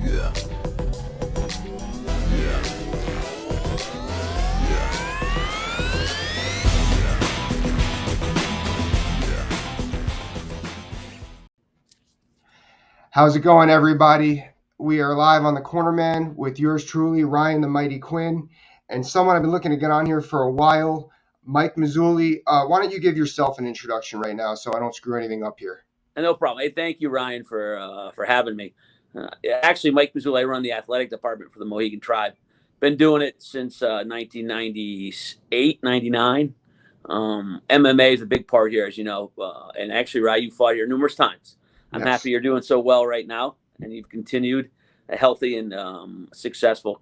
Yeah. Yeah. How's it going, everybody? We are live on the Cornerman with yours truly, Ryan the Mighty Quinn, and someone I've been looking to get on here for a while, Mike Mazzulli. Why don't you give yourself an introduction right now so I don't screw anything up here? No problem. Hey, thank you, Ryan, for having me. Actually, Mike Mazzulli, I run the athletic department for the Mohegan Tribe. Been doing it since 1998, 99. MMA is a big part here, as you know. And actually, Ryan, you fought here numerous times. I'm happy you're doing so well right now, and you've continued healthy and successful.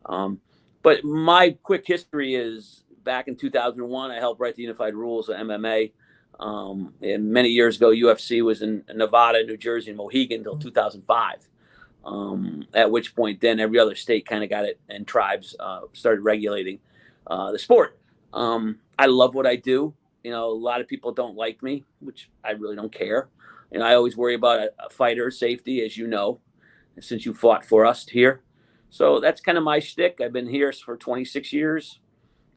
But my quick history is back in 2001, I helped write the unified rules of MMA. And many years ago, UFC was in Nevada, New Jersey, and Mohegan until 2005. At which point, then every other state kind of got it, and tribes started regulating the sport. I love what I do. You know, a lot of people don't like me, which I really don't care. And I always worry about a fighter's safety, as you know, since you fought for us here. So that's kind of my shtick. I've been here for 26 years.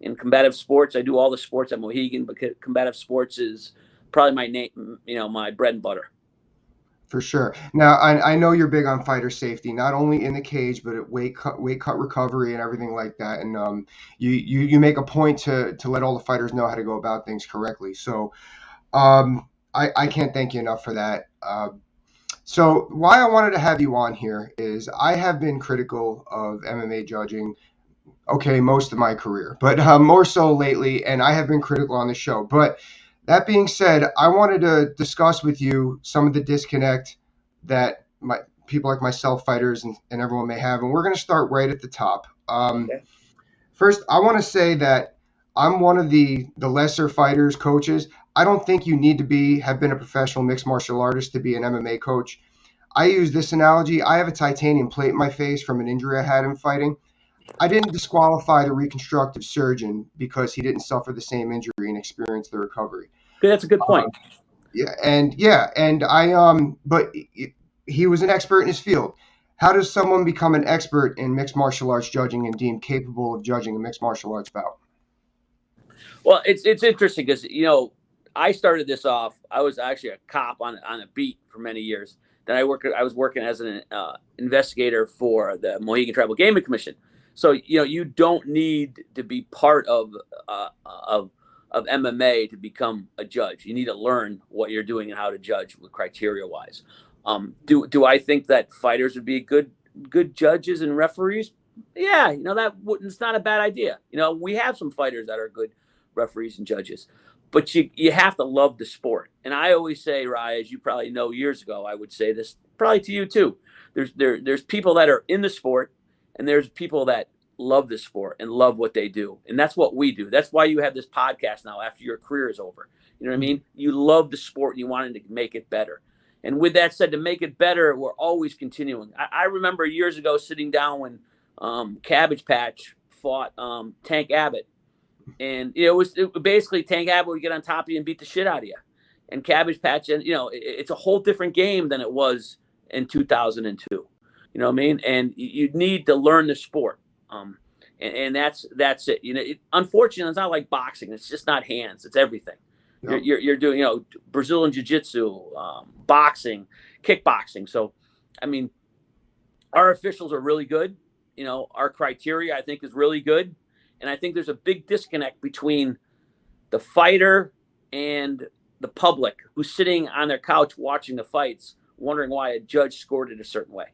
In combative sports, I do all the sports at Mohegan, but combative sports is probably my name, my bread and butter. For sure. Now, I know you're big on fighter safety, not only in the cage, but at weight cut recovery and everything like that. And you make a point to let all the fighters know how to go about things correctly. So I can't thank you enough for that. So why I wanted to have you on here is I have been critical of MMA judging most of my career, but more so lately, and I have been critical on the show. But that being said, I wanted to discuss with you some of the disconnect that people like myself, fighters, and everyone may have, and we're going to start right at the top. Okay. First, I want to say that I'm one of the lesser fighters, coaches. I don't think you need to have been a professional mixed martial artist to be an MMA coach. I use this analogy. I have a titanium plate in my face from an injury I had in fighting. I didn't disqualify the reconstructive surgeon because he didn't suffer the same injury and experience the recovery. That's a good point. But he was an expert in his field. How does someone become an expert in mixed martial arts judging and deemed capable of judging a mixed martial arts bout? Well, it's interesting because, I started this off. I was actually a cop on a beat for many years. Then I was working as an investigator for the Mohegan Tribal Gaming Commission. So, you don't need to be part of MMA to become a judge. You need to learn what you're doing and how to judge with criteria wise. Do I think that fighters would be good judges and referees? Yeah, it's not a bad idea. We have some fighters that are good referees and judges, but you have to love the sport. And I always say, Ryan, as you probably know, years ago, I would say this probably to you too. There's people that are in the sport, and there's people that love the sport and love what they do. And that's what we do. That's why you have this podcast now after your career is over. You know what I mean? You love the sport and you wanted to make it better. And with that said, to make it better, we're always continuing. I remember years ago sitting down when Cabbage Patch fought Tank Abbott. And it was basically Tank Abbott would get on top of you and beat the shit out of you. And Cabbage Patch, and it's a whole different game than it was in 2002. You know what I mean? And you need to learn the sport. And that's it. Unfortunately, it's not like boxing. It's just not hands. It's everything. No. You're doing, Brazilian jiu-jitsu, boxing, kickboxing. So, I mean, our officials are really good. Our criteria, I think, is really good. And I think there's a big disconnect between the fighter and the public who's sitting on their couch watching the fights, wondering why a judge scored it a certain way.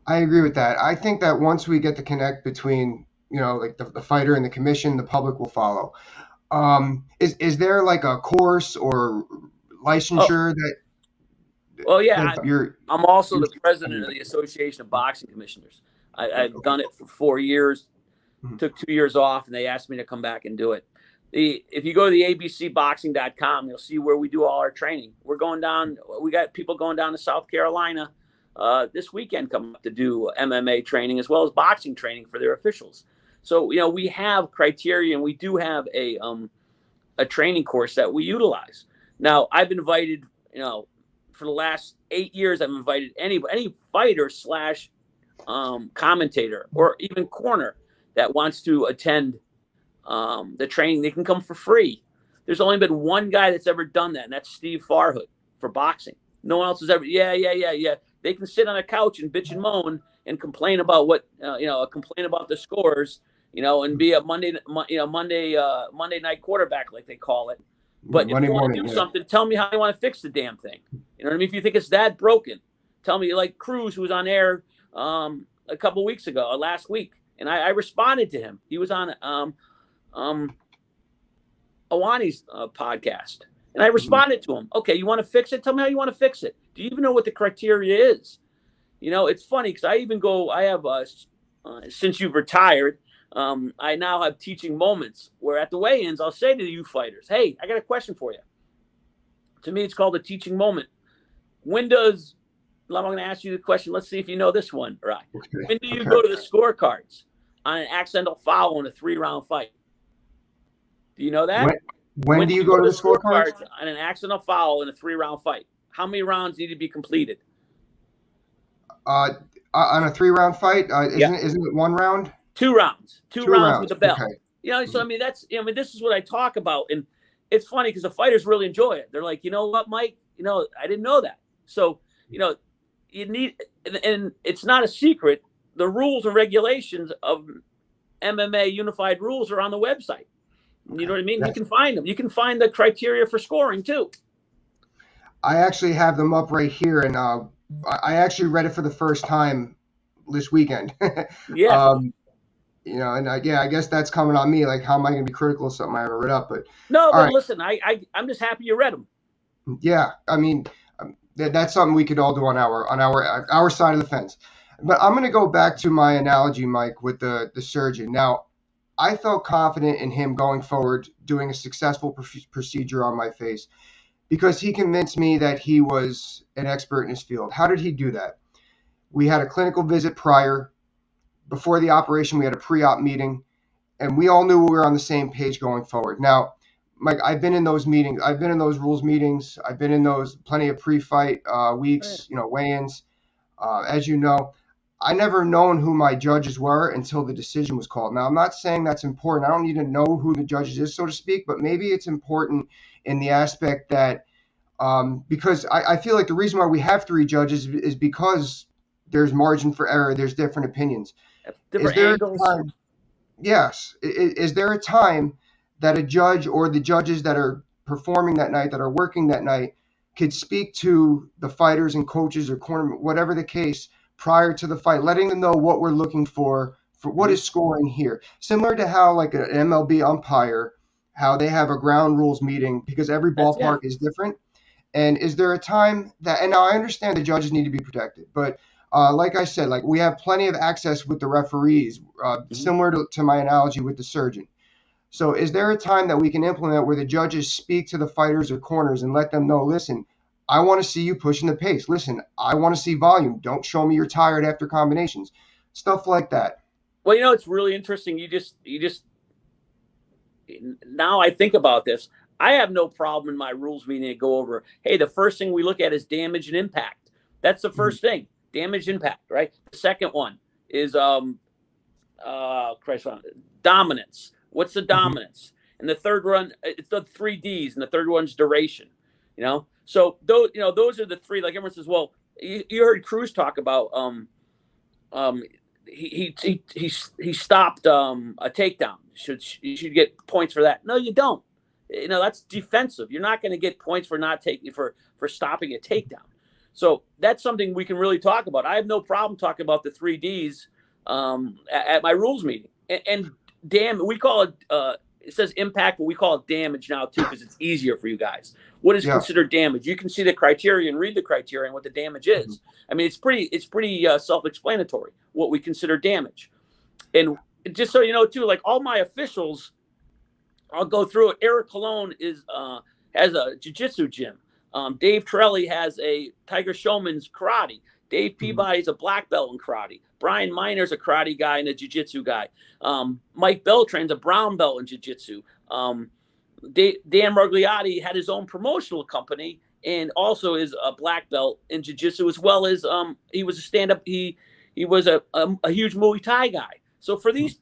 I agree with that. I think that once we get the connect between, like the fighter and the commission, the public will follow. Is there like a course or licensure that? Well, yeah, I'm also the president of the Association of Boxing Commissioners. I've done it for 4 years, took 2 years off, and they asked me to come back and do it. If you go to the abcboxing.com, you'll see where we do all our training. We got people going down to South Carolina this weekend coming up to do MMA training as well as boxing training for their officials. So, we have criteria, and we do have a training course that we utilize. Now, I've invited, for the last 8 years, I've invited any fighter slash commentator or even corner that wants to attend the training. They can come for free. There's only been one guy that's ever done that, and that's Steve Farhood for boxing. No one else has ever. Yeah. They can sit on a couch and bitch and moan and complain about complain about the scores, and be a Monday night quarterback, like they call it. But if you want to do something, tell me how you want to fix the damn thing. You know what I mean? If you think it's that broken, tell me. Like Cruz, who was on air a couple weeks ago, or last week, and I responded to him. He was on Awani's podcast, and I responded to him. Okay, you want to fix it? Tell me how you want to fix it. Do you even know what the criteria is? It's funny because I have since you've retired, I now have teaching moments where at the weigh-ins, I'll say to you fighters, hey, I got a question for you. To me, it's called a teaching moment. I'm going to ask you the question. Let's see if you know this one, right? Okay. When do you go to the scorecards on an accidental foul in a 3-round fight? Do you know that? When do you go to the scorecards? On an accidental foul in a 3-round fight? How many rounds need to be completed? On a 3-round fight, isn't it 1 round? 2 rounds. Two rounds with the bell. Okay. So I mean, this is what I talk about, and it's funny because the fighters really enjoy it. They're like, you know what, Mike? I didn't know that. So you need, and it's not a secret. The rules and regulations of MMA Unified Rules are on the website. You know what I mean? You can find them. You can find the criteria for scoring too. I actually have them up right here, and I actually read it for the first time this weekend. Yeah. I guess that's coming on me. Like, how am I going to be critical of something I haven't read up? But listen, I'm just happy you read them. Yeah, I mean, that's something we could all do on our side of the fence. But I'm going to go back to my analogy, Mike, with the surgeon. Now, I felt confident in him going forward, doing a successful procedure on my face, because he convinced me that he was an expert in his field. How did he do that? We had a clinical visit prior. Before the operation, we had a pre-op meeting, and we all knew we were on the same page going forward. Now, Mike, I've been in those meetings. I've been in those rules meetings. I've been in those plenty of pre-fight weeks, weigh-ins. As you know, I never known who my judges were until the decision was called. Now, I'm not saying that's important. I don't need to know who the judges is, so to speak, but maybe it's important in the aspect that because I feel like the reason why we have 3 judges is because there's margin for error. There's different opinions. Different angles. Yes. Is there a time that a judge or the judges that are performing that night, that are working that night, could speak to the fighters and coaches or corner, whatever the case, prior to the fight, letting them know what we're looking for what is scoring here? Similar to how like an MLB umpire, how they have a ground rules meeting because every ballpark is different. And is there a time that, and now I understand the judges need to be protected, but like I said, like we have plenty of access with the referees, similar to my analogy with the surgeon. So is there a time that we can implement where the judges speak to the fighters or corners and let them know, listen, I want to see you pushing the pace. Listen, I want to see volume. Don't show me you're tired after combinations. Stuff like that. Well, it's really interesting. You just now I think about this. I have no problem in my rules meeting to go over, hey, the first thing we look at is damage and impact. That's the first thing. Damage, impact, right? The second one is dominance. What's the dominance? And the third one, it's the 3 Ds, and the third one's duration. So those are the 3. Like everyone says, well, you heard Cruz talk about he stopped a takedown. You should get points for that. No, you don't. That's defensive. You're not going to get points for not taking for stopping a takedown. So that's something we can really talk about. I have no problem talking about the 3 Ds at my rules meeting. And damn, we call it. It says impact, but we call it damage now too because it's easier for you guys. What is considered damage? You can see the criteria and read the criteria and what the damage is. I mean, it's pretty self-explanatory what we consider damage. And just so you know too, like all my officials, I'll go through it. Eric Colon has a jiu-jitsu gym. Dave Torelli has a Tiger Showman's karate. Dave Peabody's a black belt in karate. Brian Miner's a karate guy and a jiu-jitsu guy. Mike Beltran's a brown belt in jiu-jitsu. Dan Margliotti had his own promotional company and also is a black belt in jiu-jitsu, as well as he was a stand-up. He was a huge Muay Thai guy. So for these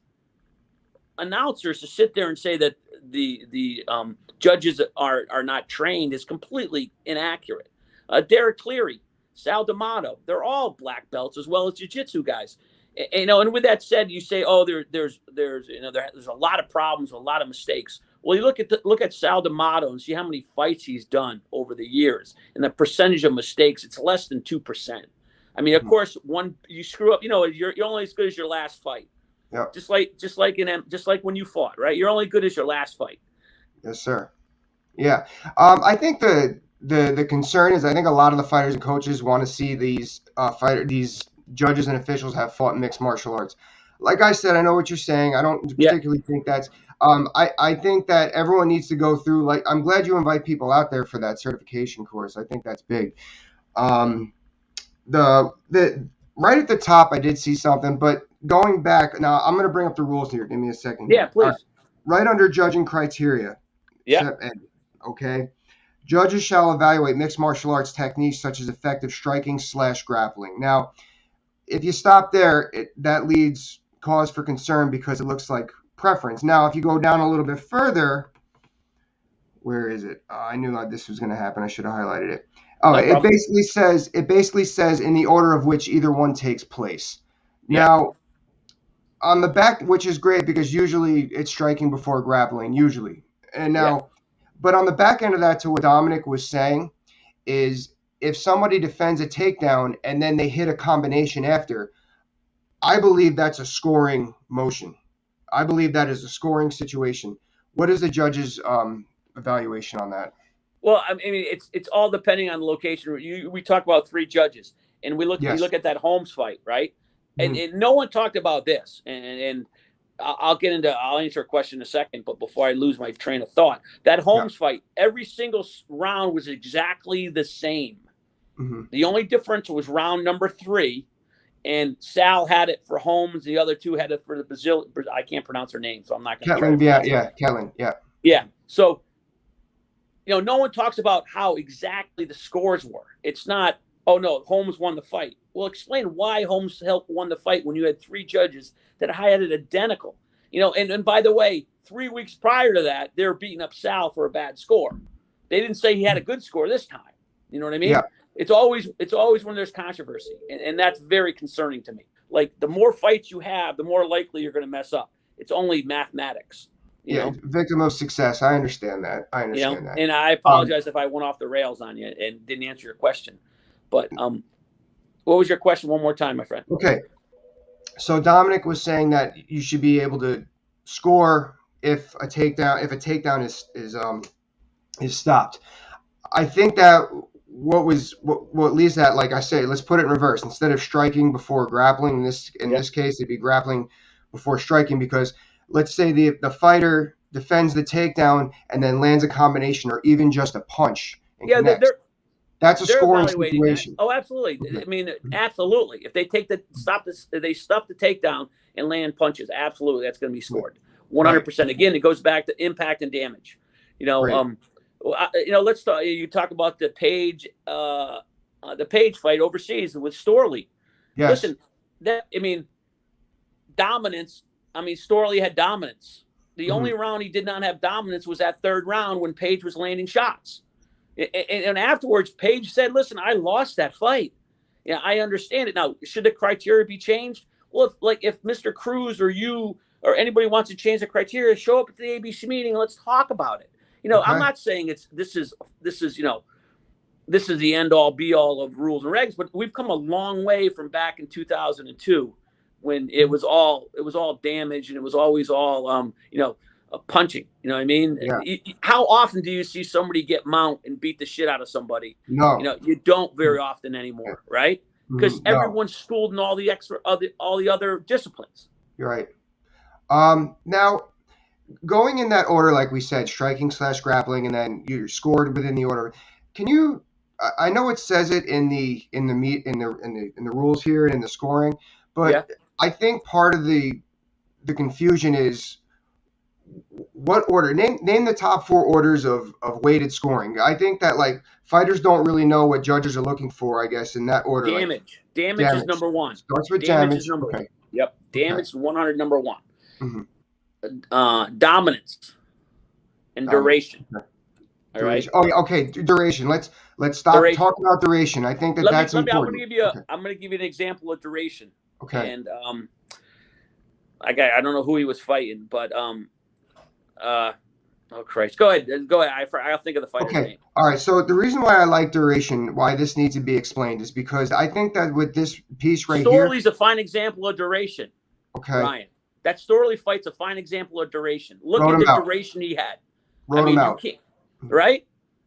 announcers to sit there and say that the judges are not trained is completely inaccurate. Derek Cleary, Sal D'Amato, they're all black belts as well as jiu-jitsu guys. And with that said, you say, oh, there's a lot of problems, a lot of mistakes. Well, you look at Sal D'Amato and see how many fights he's done over the years, and the percentage of mistakes, it's less than 2%. I mean, of course, you screw up, you're only as good as your last fight. Yep. Just like when you fought, right? You're only good as your last fight. Yes, sir. Yeah. I think the concern is, I think a lot of the fighters and coaches want to see these judges and officials have fought mixed martial arts. Like I said, I know what you're saying. I don't particularly think that's. I think that everyone needs to go through. Like, I'm glad you invite people out there for that certification course. I think that's big. The right at the top, I did see something, but going back now, I'm going to bring up the rules here. Give me a second. Yeah, please. Right under judging criteria. Yeah. Okay. Judges shall evaluate mixed martial arts techniques such as effective striking / grappling. Now, if you stop there, that leads cause for concern because it looks like preference. Now, if you go down a little bit further, where is it? I knew this was going to happen. I should have highlighted it. Oh, it basically says in the order of which either one takes place. Yeah. Now, on the back, which is great because usually it's striking before grappling, usually. And now, but on the back end of that, to what Dominick was saying, is if somebody defends a takedown and then they hit a combination after, I believe that's a scoring motion. I believe that is a scoring situation. What is the judge's evaluation on that? Well, I mean, it's all depending on the location. We talk about 3 judges, and we look at that Holmes fight, right? And no one talked about this. And I'll answer a question in a second, but before I lose my train of thought, that Holmes fight, every single round was exactly the same. Mm-hmm. The only difference was round number 3, and Sal had it for Holmes. The other 2 had it for the Brazil. I can't pronounce her name, so I'm not going to. Kellen. Yeah. So, no one talks about how exactly the scores were. It's not, oh no, Holmes won the fight. Well, explain why Holmes won the fight when you had 3 judges that had it identical. And by the way, 3 weeks prior to that, they were beating up Sal for a bad score. They didn't say he had a good score this time. You know what I mean? Yeah. It's always when there's controversy, and that's very concerning to me. Like, the more fights you have, the more likely you're going to mess up. It's only mathematics. You know? Victim of success. I understand that. That. And I apologize if I went off the rails on you and didn't answer your question. But what was your question one more time, my friend? Okay. So Dominick was saying that you should be able to score if a takedown is stopped. I think that what leads that, like I say, let's put it in reverse. Instead of striking before grappling, in this case, it'd be grappling before striking, because let's say the fighter defends the takedown and then lands a combination or even just a punch. That's a scoring situation. Oh, absolutely. Okay. I mean, absolutely. If they stuff the takedown and land punches, absolutely, that's going to be scored. 100%. Right. Again, it goes back to impact and damage. Right. Let's talk. You talk about the Page fight overseas with Storley. Yes. Listen, dominance. Storley had dominance. The only round he did not have dominance was that 3rd round when Page was landing shots. And afterwards, Page said, listen, I lost that fight. Yeah, I understand it. Now, should the criteria be changed? Well, if Mr. Cruz or you or anybody wants to change the criteria, show up at the ABC meeting and let's talk about it. Okay. I'm not saying this is the end all be all of rules and regs, but we've come a long way from back in 2002 when it was all damage and it was always all punching. You know what I mean? Yeah. How often do you see somebody get mount and beat the shit out of somebody? No. You don't very often anymore, right? Because everyone's schooled in all the other disciplines. You're right. Now, going in that order, like we said, striking / grappling, and then you're scored within the order. Can you? I know it says it in the rules here and in the scoring, but I think part of the confusion is what order? Name the top 4 orders of weighted scoring. I think that like fighters don't really know what judges are looking for, I guess, in that order. Like Damage is damage. number one. Starts with Damage is damage. number Okay. one. Yep. Okay. Damage 100 number one. Mm-hmm. Dominance and duration. Okay. All right. Duration. Oh, yeah, okay. Duration. Let's stop Duration. talking about duration. I think that's I'm important. going to give you an example of duration. Okay. And I don't know who he was fighting, but oh Christ, go ahead. I'll think of the fighter's name. All right. So the reason why I like duration, why this needs to be explained, is because I think that with this piece right here, Storley's a fine example of duration. Okay. Ryan, that Storley fight's a fine example of duration. Look at the duration he had. Wrote him out. You can't, right?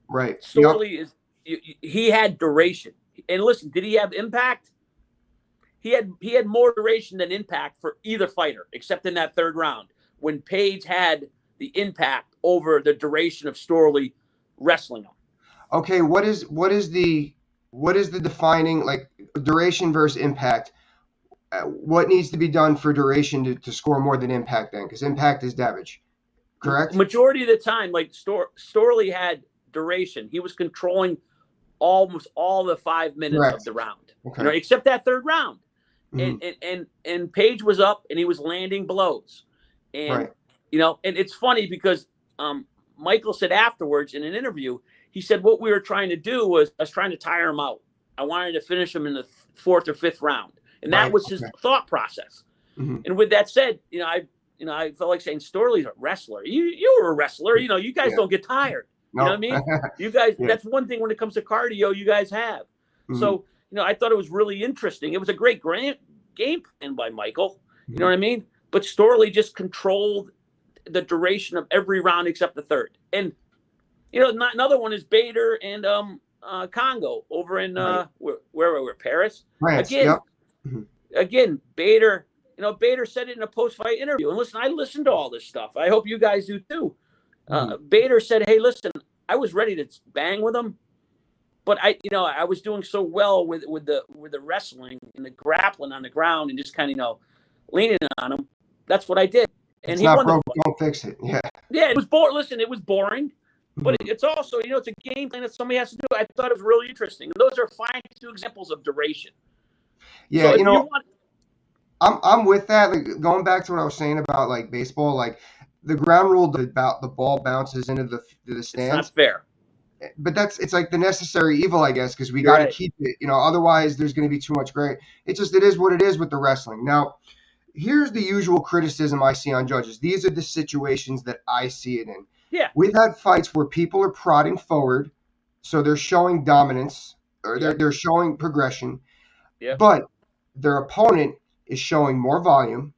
Right. Storley he had duration. And listen, did he have impact? He had more duration than impact for either fighter, except in that third round when Page had the impact over the duration of Storley wrestling him. Okay, what is the defining, like, duration versus impact? What needs to be done for duration to score more than impact then? Because impact is damage, correct? Majority of the time, like Storley had duration. He was controlling almost all the 5 minutes of the round, except that third round. Mm-hmm. And Page was up and he was landing blows. And and it's funny because Michael said afterwards in an interview, he said what we were trying to do was I was trying to tire him out. I wanted to finish him in the 4th or 5th round. And that was his thought process. Mm-hmm. And with that said, I felt like saying Storley's a wrestler. You were a wrestler. You guys don't get tired. You know what I mean? You guys, that's one thing when it comes to cardio you guys have. Mm-hmm. So, I thought it was really interesting. It was a great game plan by Michael. You know what I mean? But Storley just controlled the duration of every round except the third. And, another one is Bader and Congo over in where were we? Paris. Again, Bader. Bader said it in a post-fight interview. And listen, I listened to all this stuff. I hope you guys do too. Bader said, "Hey, listen, I was ready to bang with him, but I was doing so well with the wrestling and the grappling on the ground and just kind of leaning on him. That's what I did." And he won. Don't fix it. Yeah, it was boring. Listen, it was boring, but it's also it's a game plan that somebody has to do. I thought it was really interesting. Those are fine 2 examples of duration. Yeah, so I'm with that. Like, going back to what I was saying about like baseball, like the ground rule about the ball bounces into the stands. It's not fair. But it's like the necessary evil, I guess, because we got to keep it. Otherwise there's going to be too much gray. It is what it is with the wrestling. Now, here's the usual criticism I see on judges. These are the situations that I see it in. Yeah. We've had fights where people are prodding forward, so they're showing dominance or they're showing progression. Yeah. But their opponent is showing more volume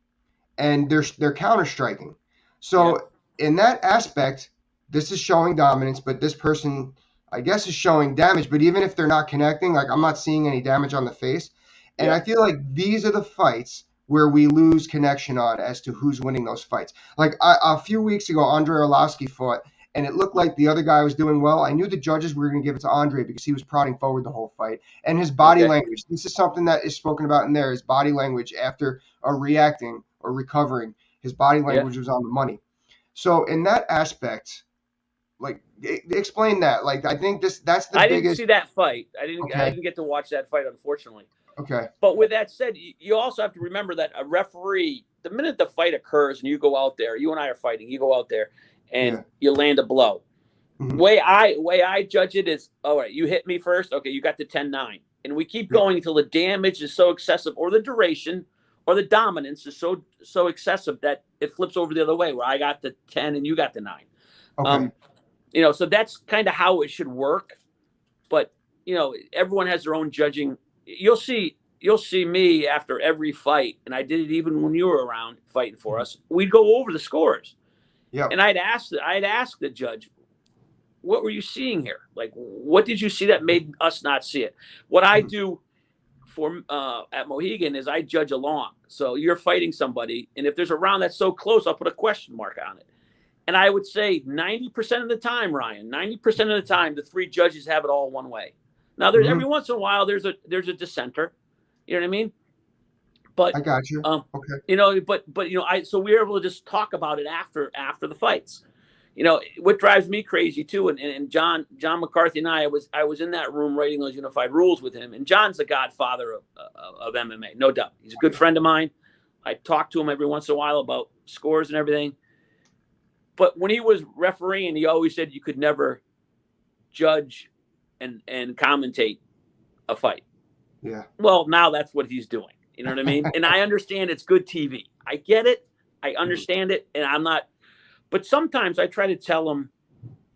and they're counter striking. So in that aspect, this is showing dominance, but this person, I guess, is showing damage. But even if they're not connecting, like I'm not seeing any damage on the face. And I feel like these are the fights where we lose connection on as to who's winning those fights. Like a few weeks ago, Andrei Arlovsky fought, and it looked like the other guy was doing well. I knew the judges were going to give it to Andre because he was prodding forward the whole fight. And his body language, this is something that is spoken about in there, his body language after reacting or recovering, his body language was on the money. So in that aspect, like, explain that. Like, I think that's the biggest. I didn't see that fight. I didn't get to watch that fight, unfortunately. Okay. But with that said, you also have to remember that a referee, the minute the fight occurs and you go out there, you and I are fighting, you go out there and you land a blow. Mm-hmm. Way I judge it is, all right, you hit me first. Okay, you got the 10-9. And we keep going until the damage is so excessive or the duration or the dominance is so excessive that it flips over the other way where I got the 10 and you got the 9. Okay. So that's kind of how it should work. But, everyone has their own judging. You'll see me after every fight, and I did it even when you were around fighting for us. We'd go over the scores. Yeah. And I'd ask the judge, what were you seeing here? Like, what did you see that made us not see it? What I do for at Mohegan is I judge along. So you're fighting somebody, and if there's a round that's so close, I'll put a question mark on it. And I would say 90% of the time, Ryan, 90% of the time, the 3 judges have it all one way. Now, there's every once in a while, there's a dissenter. You know what I mean? But I got you. Okay. so we were able to just talk about it after the fights. What drives me crazy too, and John McCarthy and I was in that room writing those unified rules with him, and John's the godfather of MMA, no doubt. He's a good friend of mine. I talk to him every once in a while about scores and everything. But when he was refereeing, he always said you could never judge and commentate a fight. Yeah. Well, now that's what he's doing. You know what I mean? And I understand it's good TV. I get it. I understand it. And I'm not. But sometimes I try to tell him,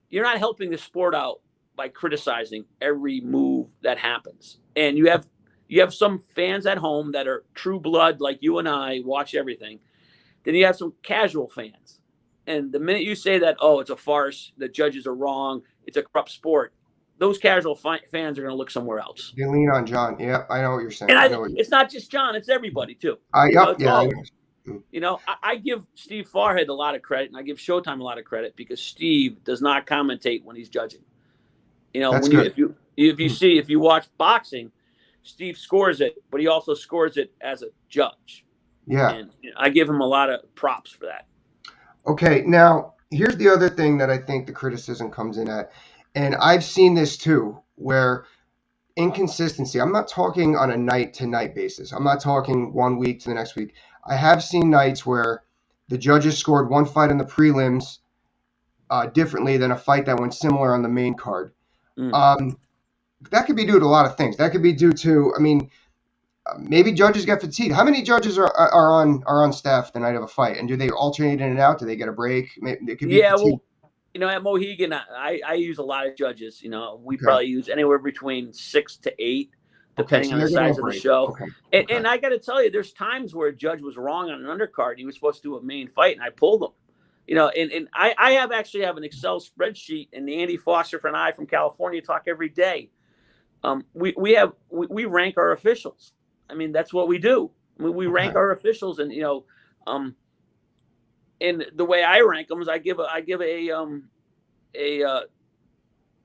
you're not helping the sport out by criticizing every move that happens. And you have some fans at home that are true blood like you and I, watch everything. Then you have some casual fans. And the minute you say that, oh, it's a farce, the judges are wrong, it's a corrupt sport, those casual fans are going to look somewhere else. They lean on John. Yeah, I know what you're saying. And it's not just John, it's everybody too. I give Steve Farhead a lot of credit, and I give Showtime a lot of credit because Steve does not commentate when he's judging. If you watch boxing, Steve scores it, but he also scores it as a judge. Yeah. And I give him a lot of props for that. Okay, now here's the other thing that I think the criticism comes in at, and I've seen this too, where inconsistency. I'm not talking on a night-to-night basis. I'm not talking 1 week to the next week. I have seen nights where the judges scored one fight in the prelims differently than a fight that went similar on the main card. That could be due to a lot of things. That could be due to, maybe judges get fatigued. How many judges are on staff the night of a fight, and do they alternate in and out? Do they get a break? It could be fatigue. Well, at Mohegan, I use a lot of judges. We probably use anywhere between 6 to 8, depending on the size of the show. And I got to tell you, there's times where a judge was wrong on an undercard. He was supposed to do a main fight, and I pulled him. And I actually have an Excel spreadsheet, and Andy Foster and I from California talk every day. We rank our officials. That's what we do. We rank our officials, and and the way I rank them is I give a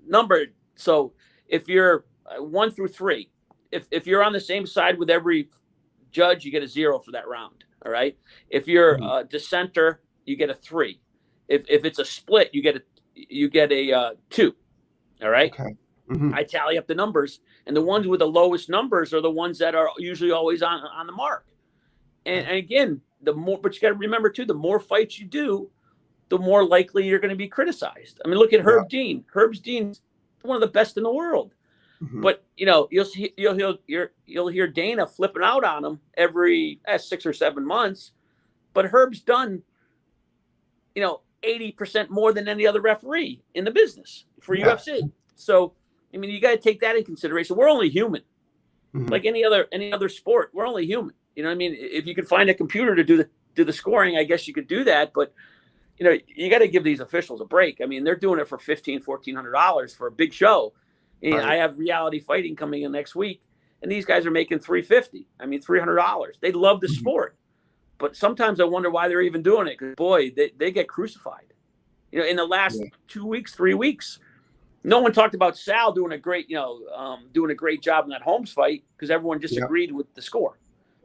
number. So if you're 1 through 3, if you're on the same side with every judge, you get a 0 for that round. All right. If you're a dissenter, you get a 3. If it's a split, you get a 2. All right. Okay. I tally up the numbers, and the ones with the lowest numbers are the ones that are usually always on the mark. And again, but you got to remember too, the more fights you do, the more likely you're going to be criticized. Look at Herb Dean. Herb Dean's one of the best in the world. But you'll hear Dana flipping out on him every 6 or 7 months. But Herb's done 80% more than any other referee in the business for UFC. So you got to take that in consideration. We're only human, like any other sport. We're only human. If you could find a computer to do the scoring, I guess you could do that. But you got to give these officials a break. They're doing it for $1,400 for a big show. Right. I have reality fighting coming in next week, and these guys are making $350. $300. They love the sport, but sometimes I wonder why they're even doing it. Because boy, they get crucified. In the last 2 weeks, 3 weeks. No one talked about Sal doing a great job in that Holmes fight because everyone disagreed with the score.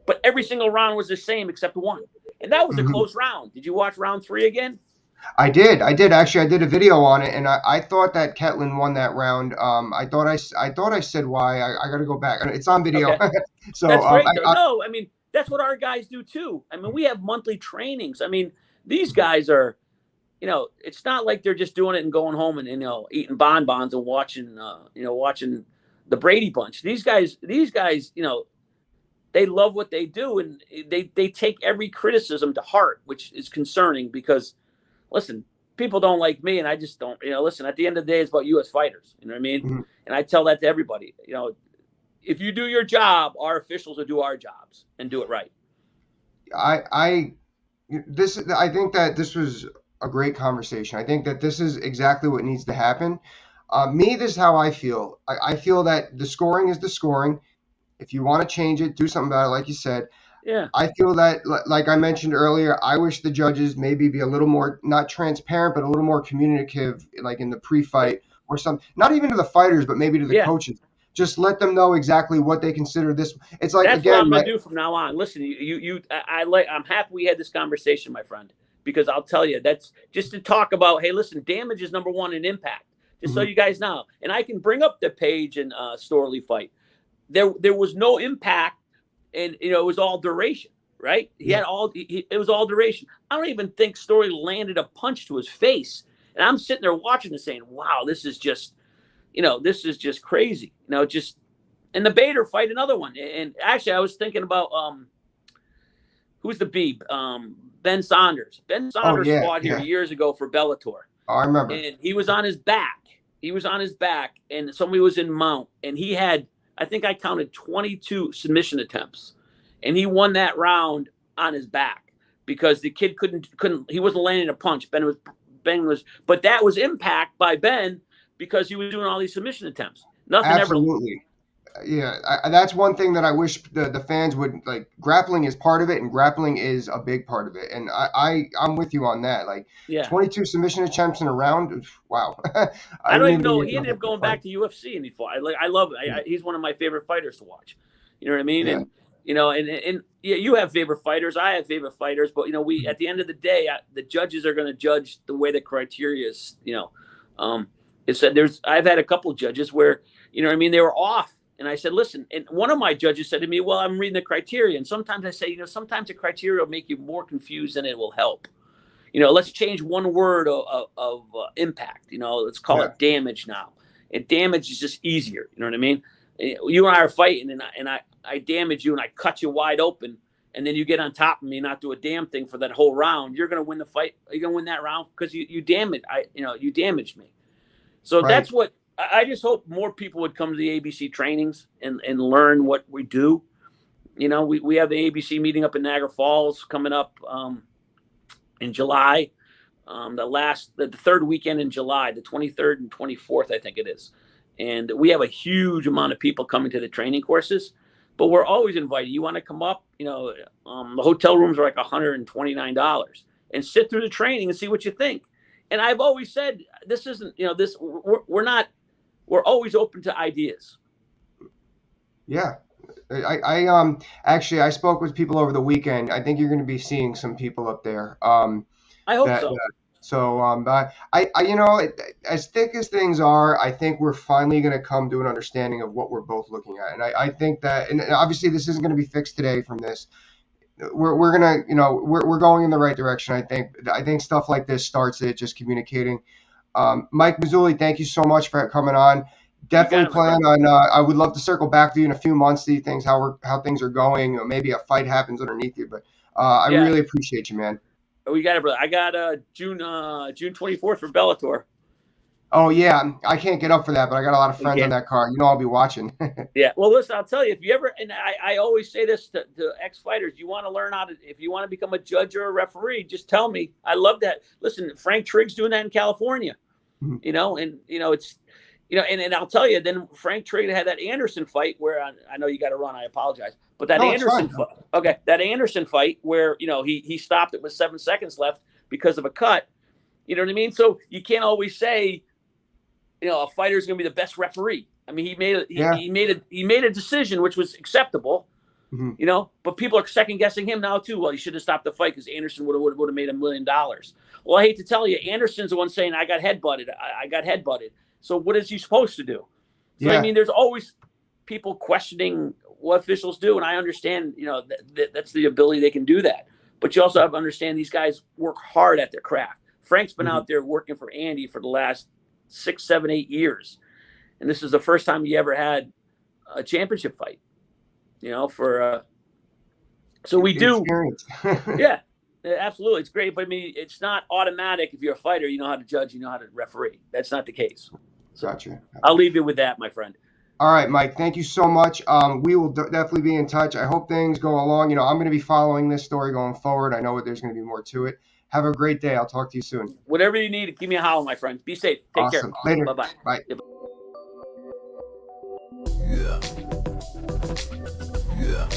But every single round was the same except one, and that was a close round. Did you watch round 3 again? I did. Actually, I did a video on it, and I thought that Ketlin won that round. I thought I said why. I got to go back. It's on video. Okay. So that's great. That's what our guys do too. We have monthly trainings. These guys are. It's not like they're just doing it and going home and eating bonbons and watching the Brady Bunch. These guys, they love what they do, and they take every criticism to heart, which is concerning because, listen, people don't like me, and I just don't. Listen, at the end of the day, it's about you as fighters. You know what I mean? And I tell that to everybody. If you do your job, our officials will do our jobs and do it right. I think that this was a great conversation. I think that this is exactly what needs to happen. This is how I feel. I feel that the scoring is the scoring. If you want to change it, do something about it, like you said. Yeah. I feel that, like I mentioned earlier, I wish the judges maybe be a little more, not transparent, but a little more communicative, like in the pre-fight or something. Not even to the fighters, but maybe to the coaches. just let them know exactly what they consider this. It's like, That's again, what I'm going to do from now on. Listen, I'm happy we had this conversation, my friend, because I'll tell you, that's just to talk about, hey, listen, damage is number one in impact, just so you guys know. And I can bring up the Page and Storley fight. There was no impact, and it was all duration, right? He had it was all duration. I don't even think Storley landed a punch to his face, and I'm sitting there watching and saying, wow, this is just crazy. And the Bader fight, another one. And actually, I was thinking about who's the Beeb? Ben Saunders. Ben Saunders fought here years ago for Bellator. Oh, I remember. And he was on his back. And somebody was in mount. And he had, I think I counted 22 submission attempts. And he won that round on his back because the kid he wasn't landing a punch. Ben was, but that was impact by Ben because he was doing all these submission attempts. Nothing Absolutely. Yeah, that's one thing that I wish the fans would like. Grappling is part of it, and grappling is a big part of it. And I'm with you on that. Like 22 submission attempts in a round. Wow. I don't even know. He ended up going back to UFC and he fought. I love it. He's one of my favorite fighters to watch. You know what I mean? Yeah. And you have favorite fighters. I have favorite fighters. But we at the end of the day, the judges are going to judge the way the criteria is. It said I've had a couple of judges where they were off. And I said, listen, and one of my judges said to me, well, I'm reading the criteria. And sometimes I say, sometimes the criteria will make you more confused than it will help. Let's change one word of impact. Let's call it damage now. And damage is just easier. You know what I mean? You and I are fighting, and I damage you, and I cut you wide open. And then you get on top of me, not do a damn thing for that whole round. You're going to win the fight. You're going to win that round because you damaged. You damaged me. So that's what. I just hope more people would come to the ABC trainings and learn what we do. We have the ABC meeting up in Niagara Falls coming up in July, the third weekend in July, the 23rd and 24th, I think it is. And we have a huge amount of people coming to the training courses, but we're always invited. You want to come up, the hotel rooms are like $129 and sit through the training and see what you think. And I've always said, this isn't, we're always open to ideas. Yeah. I actually, I spoke with people over the weekend. I think you're going to be seeing some people up there. I hope so. So, as thick as things are, I think we're finally going to come to an understanding of what we're both looking at. And I think that, and obviously this isn't going to be fixed today from this. We're going to, we're going in the right direction. I think stuff like this starts it, just communicating. Mike Mazzulli, thank you so much for coming on. Definitely plan on. I would love to circle back to you in a few months, see things how things are going. Maybe a fight happens underneath you, but I really appreciate you, man. We got it, brother. I got June 24th for Bellator. Oh yeah, I can't get up for that, but I got a lot of friends on that card. I'll be watching. Yeah. Well, listen, I'll tell you, if you ever, and I always say this to ex-fighters, you want to learn if you want to become a judge or a referee, just tell me. I love that. Listen, Frank Trigg's doing that in California. And I'll tell you, then Frank Trigg had that Anderson fight where I know you got to run. I apologize, but that that Anderson fight where he stopped it with 7 seconds left because of a cut. You know what I mean? So you can't always say, a fighter's going to be the best referee. I mean, he made a decision which was acceptable. But people are second guessing him now too. Well, he should have stopped the fight because Anderson would have made $1 million. Well, I hate to tell you, Anderson's the one saying I got headbutted. I got headbutted. So what is he supposed to do? So I mean, there's always people questioning what officials do, and I understand, that's the ability they can do that. But you also have to understand these guys work hard at their craft. Frank's been out there working for Andy for the last 6, 7, 8 years, and this is the first time he ever had a championship fight. So we do. Yeah, absolutely. It's great. But I mean, it's not automatic. If you're a fighter, you know how to judge, you know how to referee. That's not the case. So gotcha. I'll leave you with that, my friend. All right, Mike, thank you so much. We will definitely be in touch. I hope things go along. I'm going to be following this story going forward. I know there's going to be more to it. Have a great day. I'll talk to you soon. Whatever you need, give me a holler, my friend. Be safe. Take care. Later. Bye-bye. Bye. Yeah.